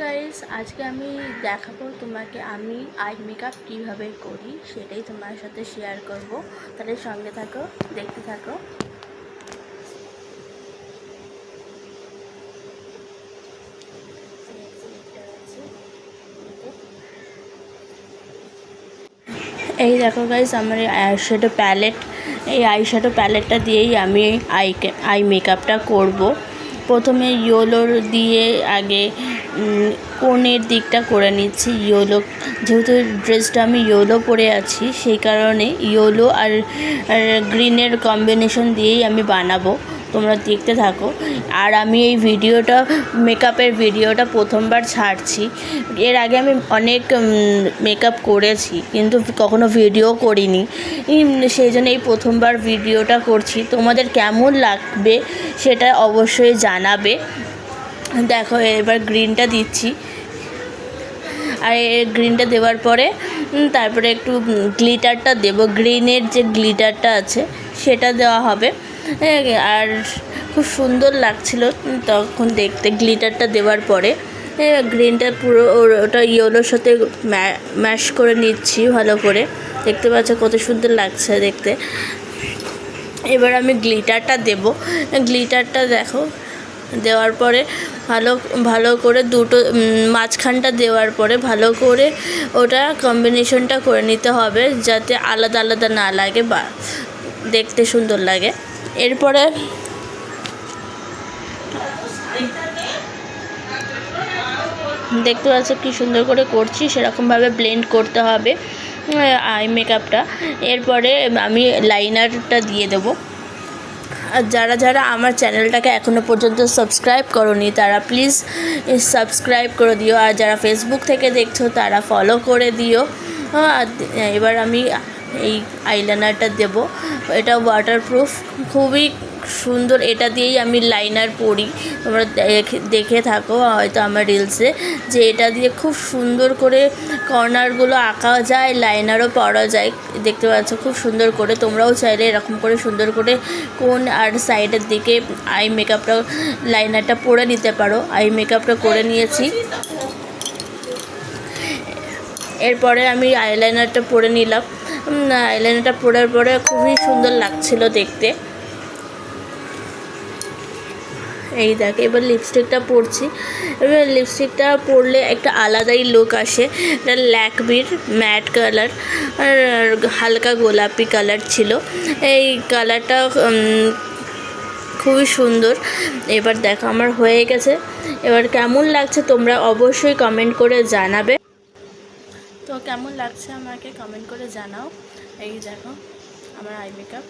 Guys, আজকে আমি দেখাবো তোমাকে আমি আই মেকআপ কীভাবে করি, সেটাই তোমার সাথে শেয়ার করব। তাহলে সঙ্গে থাকো, দেখতে থাকো। এই দেখো গাইস, আমার এই আইশ্যাডো প্যালেট, এই আইশ্যাডো প্যালেটটা দিয়েই আমি আই মেকআপটা করব। প্রথমে ইয়েলো দিয়ে আগে কোণের দিকটা করে নিচ্ছি। ইয়েলো, যেহেতু ড্রেসটা আমি ইয়েলো পরে আছি, সেই কারণে ইয়েলো আর গ্রিনের কম্বিনেশন দিয়েই আমি বানাবো। তোমরা দেখতে থাকো। আর আমি এই ভিডিওটা, মেকআপের ভিডিওটা প্রথমবার ছাড়ছি। এর আগে আমি অনেক মেকআপ করেছি, কিন্তু কখনো ভিডিও করিনি, সেই জন্য এই প্রথমবার ভিডিওটা করছি। তোমাদের কেমন লাগবে সেটা অবশ্যই জানাবে। দেখো, এবার গ্রিনটা দিচ্ছি, আর গ্রিনটা দেওয়ার পরে তারপরে একটু গ্লিটারটা দেব। গ্রিনের যে গ্লিটারটা আছে সেটা দেওয়া হবে। আর খুব সুন্দর লাগছিল তখন দেখতে। গ্লিটারটা দেওয়ার পরে গ্রিনটা পুরো ওটা ইয়েলোর সাথে ম্যাশ করে নিচ্ছি ভালো করে। দেখতে পাচ্ছ কত সুন্দর লাগছে দেখতে। এবার আমি গ্লিটারটা দেব। গ্লিটারটা দেখো, দেওয়ার পরে ভালো করে দুটো মাঝখানটা দেওয়ার পরে ভালো করে ওটা কম্বিনেশনটা করে নিতে হবে, যাতে আলাদা আলাদা না লাগে বা দেখতে সুন্দর লাগে। এরপরে দেখতে পাচ্ছ কি সুন্দর করে করছি, সেরকমভাবে ব্লেন্ড করতে হবে আই মেকআপটা। এরপরে আমি লাইনারটা দিয়ে দেবো। আর যারা আমার চ্যানেলটাকে এখনও পর্যন্ত সাবস্ক্রাইব করোনি, তারা প্লিজ সাবস্ক্রাইব করে দিও। আর যারা ফেসবুক থেকে দেখছো তারা ফলো করে দিও। এবার আমি এই আইলাইনারটা দেব। এটা ওয়াটারপ্রুফ, খুবই সুন্দর। এটা দিয়েই আমি লাইনার পরি। তোমরা দেখে থাকো হয়তো আমার রিলসে, যে এটা দিয়ে খুব সুন্দর করে কর্নারগুলো আঁকা যায়, লাইনারও পরা যায়। দেখতে পাচ্ছ খুব সুন্দর করে। তোমরাও চাইলে এরকম করে সুন্দর করে কোন আর সাইডের দিকে আই মেকআপটা, লাইনারটা পরে নিতে পারো। আই মেকআপটা করে নিয়েছি। এরপরে আমি আইলাইনারটা পরে নিলাম। আইলাইনারটা পরার পরে খুবই সুন্দর লাগছিল দেখতে। এই দেখ, এবার লিপস্টিকটা পরছি। এবার লিপস্টিকটা পরলে একটা আলাদাই লুক আসে। এটা ল্যাকমির ম্যাট কালার, আর হালকা গোলাপি কালার ছিল। এই কালারটা খুবই সুন্দর। এবার দেখো আমার হয়ে গেছে। এবার কেমন লাগছে তোমরা অবশ্যই কমেন্ট করে জানাবে। তো কেমন লাগছে আমাকে কমেন্ট করে জানাও। এই দেখো আমার আই মেকআপ।